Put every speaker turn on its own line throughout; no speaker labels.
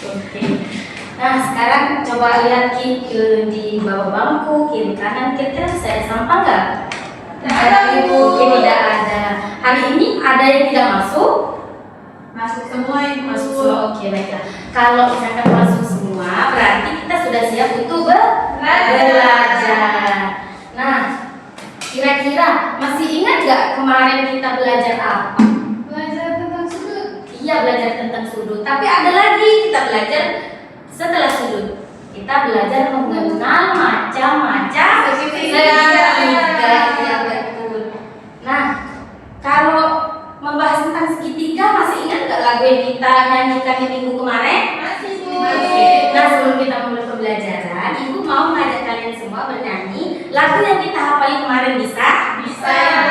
Oke. Nah, sekarang coba lihat di bawah bangku, kiri kanan, kira-kira bisa ada sampah nggak?
Ada, Ibu.
Tidak ada. Hari ini ada yang tidak masuk?
Masuk semua, Ibu.
Masuk semua. Oke, baiklah. Kalau misalkan masuk semua, berarti kita sudah siap untuk belajar. Nah, kira-kira masih ingat nggak kemarin kita belajar apa?
Belajar tentang sudut.
Iya, belajar tentang sudut. Tapi ada lagi kita belajar setelah sudut. Kita belajar mengenal macam-macam segitiga. Iya, betul. Nah, kalau membahas tentang segitiga, masih ingat nggak lagu yang kita nyanyikan di minggu kemarin?
Masih, Bu.
Nah, sebelum kita mulai pembelajaran, Ibu mau mengajak kalian semua bernyanyi lagu yang kita hafal kemarin, bisa?
Bisa, ya.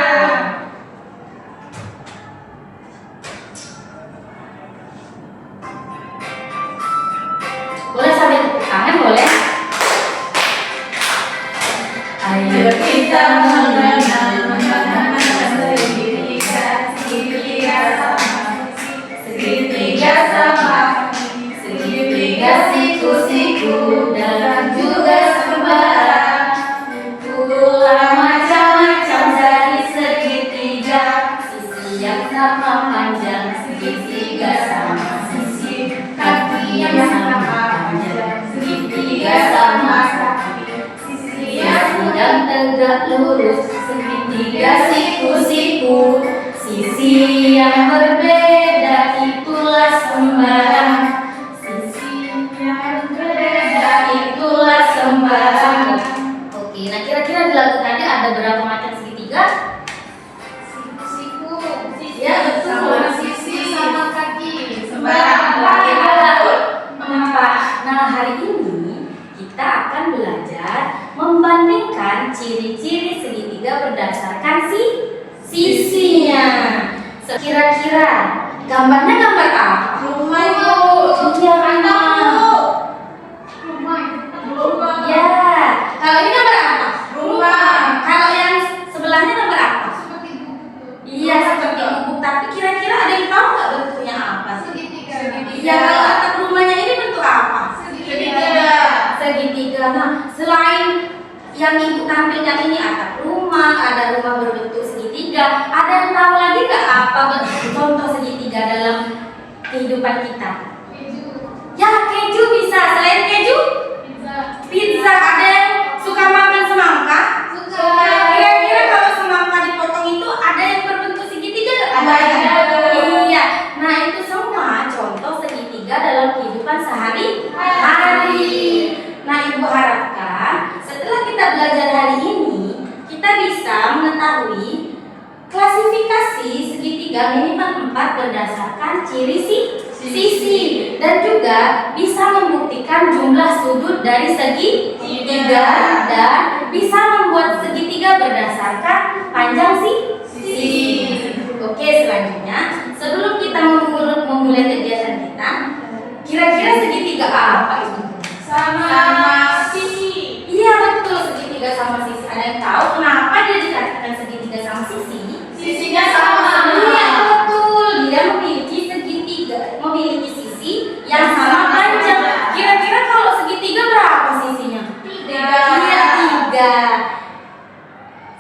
Boleh sambil tepuk tangan, boleh? Ayo kita mengenal segitiga siku-siku dan juga sembarang. Itulah macam-macam dari segitiga, sisi yang sama panjang, segitiga sama sisi, kaki yang sama panjang, segitiga sama kaki, sisi yang sedang tegak lurus, segitiga siku-siku, sisi yang berbeda itulah sembarang, sisi yang berbeda itulah sembarang. Oke, nah kira-kira di lagu tadi ada berapa macam segitiga?
Siku-siku.
Ya, betul.
Sama sisi, sama kaki.
Sembarang.
Sembarang.
Empat. Nah, hari ini kita akan belajar membandingkan ciri-ciri segitiga berdasarkan sisinya. Kira-kira gambarnya gambar apa?
Rumah, Ibu.
Iya, rumah.
Rumah.
Ya. Kalau ini gambar apa?
Rumah.
Kalau yang sebelahnya gambar apa?
Seperti buku.
Iya, seperti bubuk. Tapi kira-kira ada yang tahu nggak bentuknya apa?
Segitiga.
Iya, kalau atap rumahnya ini bentuk apa?
Segitiga.
Segitiga. Nah, selain yang ibu tampilkan ini atap rumah, ada rumah berbentuk segitiga. Ada yang tahu lagi nggak apa contoh segitiga dalam kehidupan kita?
Keju.
Ya, keju bisa. Selain keju,
Pizza.
pizza. Ada yang suka makan semangka?
Suka.
Kira-kira kalau semangka dipotong itu ada yang berbentuk segitiga nggak?
Ada.
Iya. Nah, itu semua contoh segitiga dalam kehidupan sehari-hari. Nah, ibu harapkan setelah kita belajar hari ini, kita bisa mengetahui klasifikasi segitiga minimal 4 berdasarkan ciri sisi dan juga bisa membuktikan jumlah sudut dari segitiga dan bisa membuat segitiga berdasarkan panjang sisi. Oke, selanjutnya sebelum kita memulai kegiatan kita, kira-kira segitiga apa itu?
Sama sisi.
Iya, betul, segitiga sama sisi. Ada yang tahu kenapa dia dikatakan segitiga sama sisi?
Sisinya sama.
Iya, betul. Dia memiliki segitiga, memiliki sisi yang sama panjang. Kira-kira kalau segitiga berapa sisinya?
3.
Iya, 3.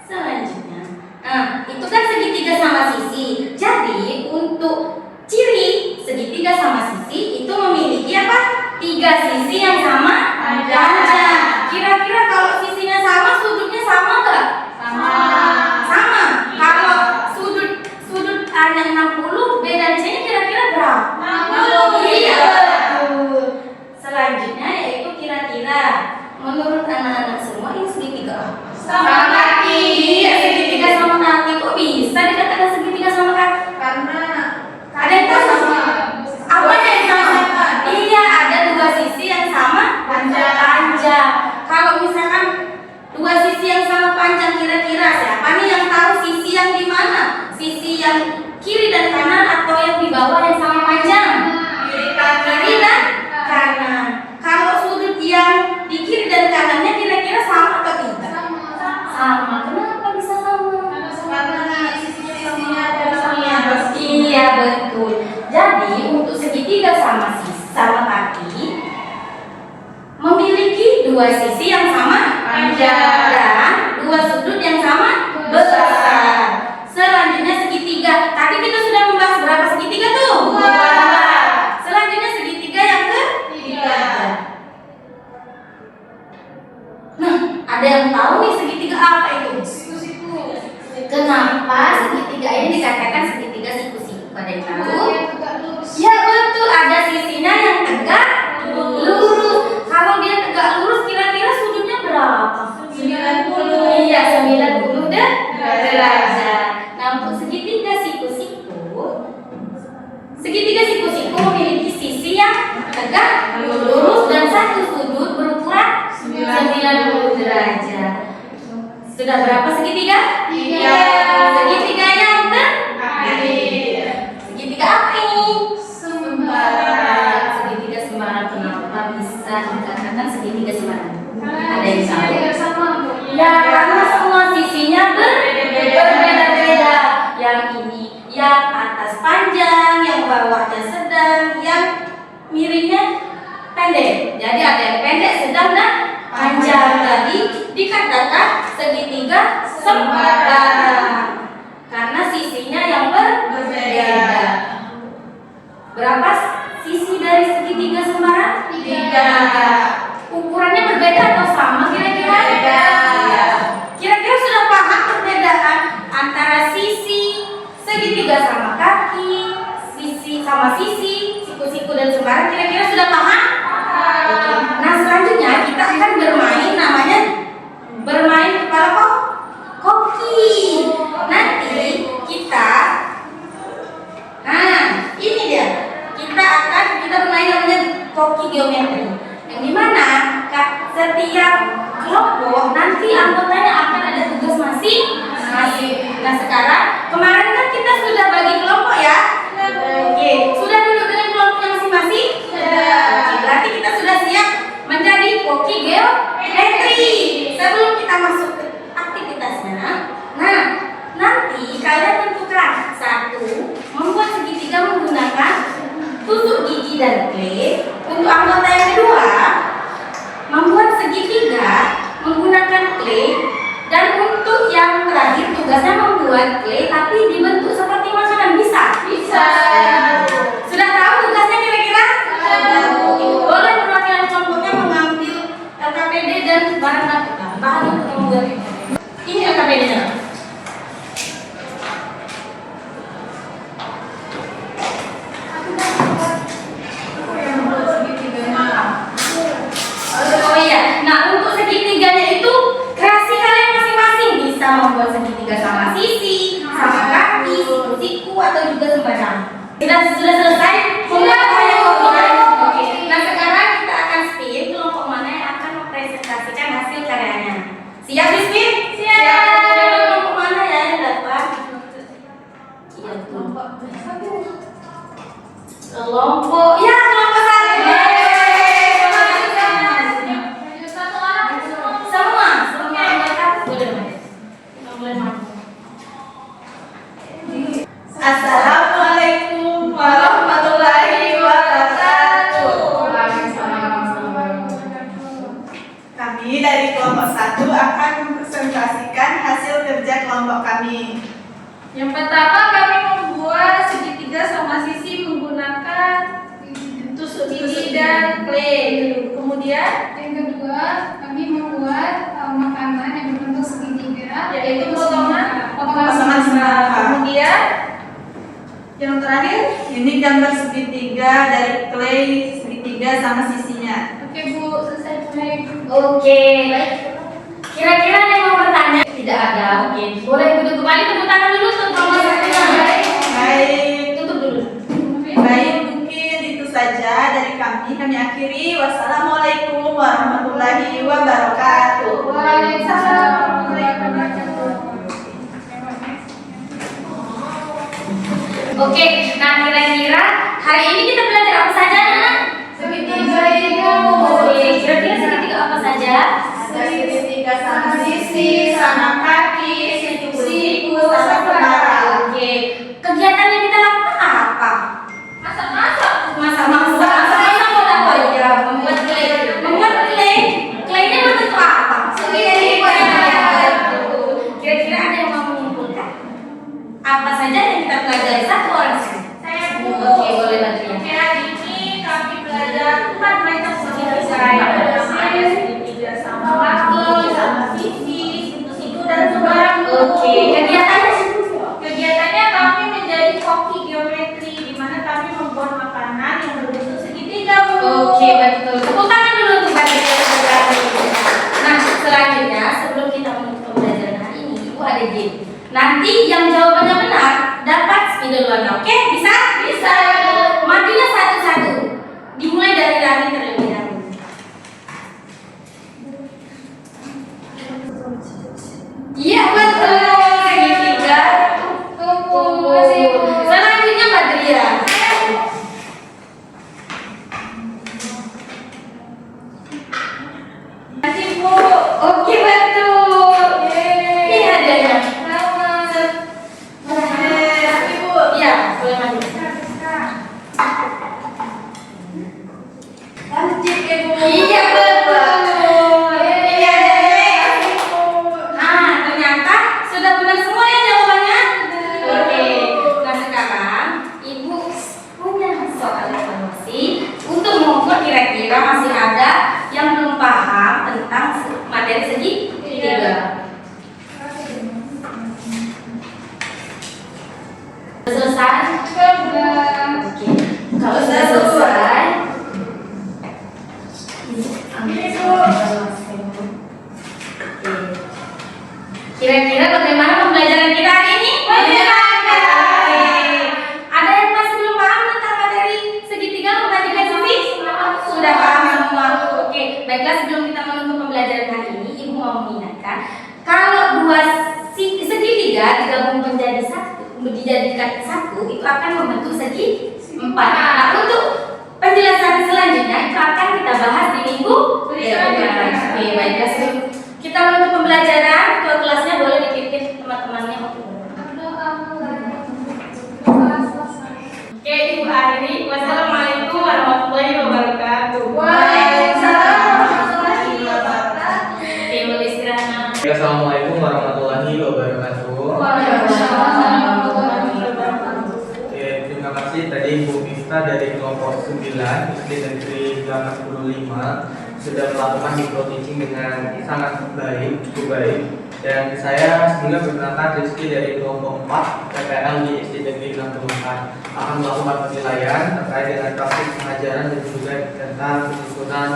Selanjutnya, nah, itu kan segitiga sama sisi. Jadi untuk ciri segitiga sama sisi itu memiliki apa? 3 sisi yang sama panjang. Kira-kira kalau sisinya sama, sudutnya sama nggak?
Sama.
Sama. Kalau sudut A-nya 60, B dan C-nya kira-kira berapa?
60.
Iya, betul. Selanjutnya yaitu kira-kira menurut anak-anak semua ini segitiga apa?
Sama kaki.
Iya, segitiga sama kaki. Kok bisa dikatakan segitiga sama kaki?
Karena
Ada yang tahu?
sama.
Apa yang sama? Iya, ada 2 sisi yang sama
Panjang.
panjang. Kalau dua sisi yang sama
Panjang.
dan dua sudut yang sama besar. Selanjutnya segitiga. Tadi kita sudah membahas berapa segitiga tuh?
Dua.
Selanjutnya segitiga yang
Tiga.
Nah, ada yang tahu nih segitiga apa itu?
Siku-siku.
Kenapa segitiga ini dikatakan segitiga siku-siku? Ada yang tahu?
Tegak lurus.
Ya betul, ada sisinya yang tegak lurus. Kalau dia tegak lurus, kira-kira sudutnya berapa?
90.
Iya, 90 derajat. Nah, untuk segitiga siku-siku memiliki sisi yang tegak lurus dan satu sudut berukuran 90 derajat. Sudah berapa segitiga?
Tiga.
Segitiga yang
Akhir.
segitiga apa ini?
Sembarang.
Segitiga sembarang. Kenapa bisa dikatakan segitiga sembarang? Ada yang tahu? Ya, karena semua sisinya berbeda-beda. Yang ini yang atas panjang, yang bawahnya sedang, yang miringnya pendek. Jadi ada yang pendek, sedang, dan panjang. Jadi dikatakan segitiga sembarang karena sisinya yang berbeda. Berapa sisi dari segitiga sembarang?
Tiga.
Ukurannya berbeda atau sama kira-kira?
Beda.
Kira-kira sudah paham perbedaan antara sisi segitiga sama kaki, sisi sama sisi, siku-siku dan sembarang? Kira-kira sudah paham? Oke. Nah, selanjutnya kita akan bermain, namanya bermain kepala koki. Nanti kita, nah ini dia, kita bermain namanya koki geometri. Yang dimana setiap kelompok nanti anggotanya akan ada tugas masing-masing. Nah, sekarang kemarin kan kita sudah bagi kelompok ya. Oke, sudah duduk dengan kelompoknya masing-masing?
Sudah.
Oke, berarti kita sudah siap menjadi koki geometri. Sebelum kita masuk ke aktivitasnya, nah nanti kalian tentukan satu, membuat segitiga menggunakan tusuk gigi dan clay. Untuk anggota yang kedua, membuat segitiga menggunakan clay. Dan untuk yang terakhir tugasnya membuat clay tapi dibentuk seperti makanan. Bisa?
Bisa.
Sudah tahu tugasnya kira-kira?
Tahu.
Boleh perwakilan kelompoknya mengambil LKPD dan bahan untuk membuat. Ini LKPD-nya. Oh iya, nah untuk segitiganya itu kreasi kalian masing-masing. Bisa membuat segitiga sama sisi, sama kaki, siku-siku atau juga sembarang. Sudah selesai? Membuat banyak kopian. Oke. Nah sekarang kita akan spin kelompok mana yang akan mempresentasikan hasil karyanya. Siap di spin?
Siap.
Kelompok mana ya yang dapat? Iya kelompok. Kelompok ya kelompok satu. Semua anggota boleh masuk.
Assalamualaikum warahmatullahi wabarakatuh. Kami dari kelompok 1 akan mempresentasikan hasil kerja kelompok kami.
Yang pertama kami membuat segitiga sama sisi menggunakan tusuk gigi dan clay. Kemudian
Yang kedua, kami membuat makanan yang berbentuk segitiga,
yaitu potongan
Potongan.
Kemudian
Yang terakhir, ini gambar segitiga dari clay segitiga sama sisinya.
Oke Bu, selesai mulai.
Oke. Kira-kira ada yang mau bertanya? Tidak ada. Oke. Boleh duduk kembali, tepuk tangan dulu untuk kelompok satunya.
Baik,
Tutup dulu.
baik mungkin itu saja dari kami. Kami akhiri. Wassalamualaikum warahmatullahi wabarakatuh.
Waalaikumsalam warahmatullahi wabarakatuh.
Oke. Nah, kira-kira hari ini kita belajar apa saja, Nana?
Segitiga itu.
Oke. Kira-kira segitiga apa saja?
Ada segitiga sama sisi, sama kaki, siku-siku, sama sembarang.
Oke. Kegiatan yang kita lakukan apa?
masak-masak.
Masak-masak mau apa ya? Membuat clay. Membuat clay. Claynya Apa saja yang kita pelajari? Satu orang sih.
Saya Bu.
Oke, boleh Badria.
Oke, hari ini kami belajar 4 macam segitiga yang pertama ada segitiga sama laki, sama sisi, siku-siku dan sembarang.
Oke, kegiatannya
Kegiatannya kami menjadi koki geometri di mana kami membuat makanan yang berbentuk segitiga, Bu.
Oke, betul. Tepuk tangan dulu untuk Badria yang berani. Nah, selanjutnya sebelum kita menutup pembelajaran hari ini, Ibu ada game. Nanti yang jawabannya benar dapat spidol warna. Oke, bisa?
Bisa.
Majunya satu-satu. Dimulai dari Rani terlebih dahulu. Iya betul, segitiga.
Tunggu.
Selanjutnya Badria.
Masih, Bu.
Oke betul. Ini hadiahnya.
Selamat. Masih, Bu.
Iya, boleh maju.
Lanjut, Ibu.
Iya betul. Iya. Nah, ternyata sudah benar semua ya jawabannya. Oke. Nah sekarang Ibu punya soal evaluasi untuk mengukur kira-kira masih ada yang belum paham tentang materi segitiga. Selesai? Oke. Kalau sudah selesai, kira-kira bagaimana pembelajaran kita hari ini?
Menyenangkan.
Ada yang masih belum paham tentang materi segitiga membandingkan sisi? Sudah paham semua. Oke, baiklah sebelum kita menutup pembelajaran hari ini, Ibu mau mengingatkan kalau dua segitiga digabung menjadi satu, dijadikan satu, itu akan membentuk segi empat. Nah, untuk penjelasan selanjutnya itu akan kita bahas di minggu berikutnya. Oke, baiklah sebelum kita menutup pembelajaran, ketua kelasnya boleh dipimpin teman-temannya untuk Oke, Ibu akhiri. Wassalamualaikum warahmatullahi wabarakatuh.
Waalaikumsalam warahmatullahi wabarakatuh.
Oke, boleh istirahat.
Assalamualaikum warahmatullahi wabarakatuh.
Waalaikumsalam warahmatullahi wabarakatuh.
Oke, terima kasih tadi Bu Miftah dari kelompok 9 SD Negeri 85 sudah melakukan micro teaching dengan sangat baik, cukup baik. Dan saya sebelumnya perkenalkan Rizky dari kelompok 4 PPL di SD Negeri 64 akan melakukan penilaian terkait dengan praktik pengajaran dan juga tentang penyusunan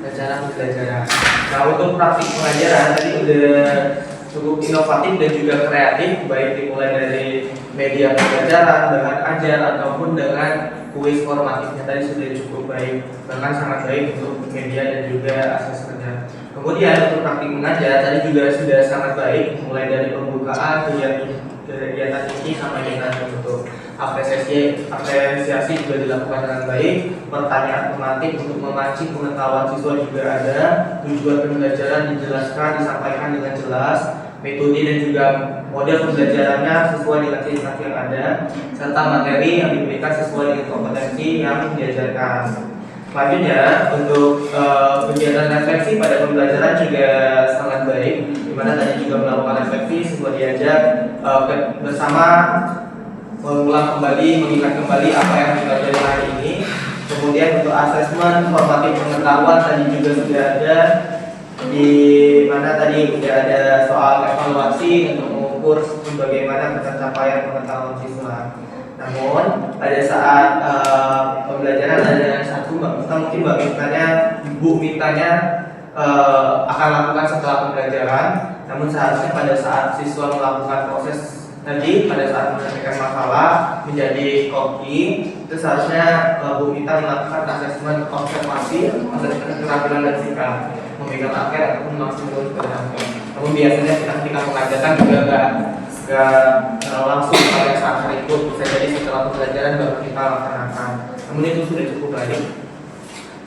rencana pembelajaran. Nah, untuk praktik pengajaran tadi udah cukup inovatif dan juga kreatif, baik dimulai dari media pembelajaran, bahan ajar ataupun dengan kuis formatifnya tadi sudah cukup baik, bahkan sangat baik untuk media dan juga asesmennya. Kemudian untuk praktik mengajar tadi juga sudah sangat baik, mulai dari pembukaan kegiatan ini sampai dengan untuk apresiasi juga dilakukan dengan baik, pertanyaan tematik untuk memancing pengetahuan siswa juga ada, tujuan pembelajaran dijelaskan, disampaikan dengan jelas, metode dan juga model pembelajarannya sesuai dengan ciri khas yang ada, serta materi yang diberikan sesuai dengan kompetensi yang diajarkan. Selanjutnya untuk kegiatan refleksi pada pembelajaran juga sangat baik, di mana tadi juga melakukan refleksi semua diajak bersama mengulang kembali, mengingat kembali apa yang dipelajari hari ini. Kemudian untuk asesmen formatif pengetahuan tadi juga sudah ada, di mana tadi sudah ada soal evaluasi untuk mengukur bagaimana pencapaian pengetahuan siswa. Namun pada saat pembelajaran ada satu mungkin Bu Mintanya akan lakukan setelah pembelajaran. Namun seharusnya pada saat siswa melakukan proses tadi, pada saat menyelesaikan masalah menjadi koki, itu seharusnya Bu Minta melakukan asesmen observasi, asesmen keterampilan dan sikap, memegang akhir ataupun langsung turun ke akhir. Namun biasanya ketika mengajarkan juga nggak langsung pada saat berikut, bisa jadi setelah pembelajaran baru kita laksanakan. Namun itu sudah cukup baik.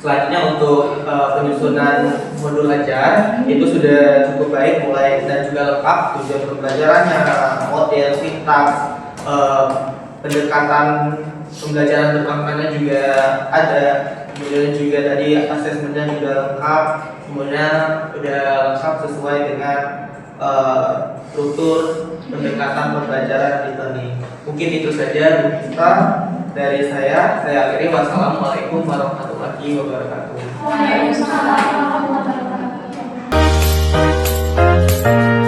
Selanjutnya untuk penyusunan modul ajar itu sudah cukup baik, mulai dan juga lengkap tujuan pembelajarannya, model, sintaks, pendekatan pembelajaran berkembangnya juga ada. Kemudian juga tadi asesmennya juga lengkap, kemudian sudah lengkap sesuai dengan struktur pendekatan pembelajaran e-learning. Mungkin itu saja Bu Pista dari saya. Saya akhiri, wassalamualaikum warahmatullahi wabarakatuh.
Waalaikumsalam warahmatullahi wabarakatuh.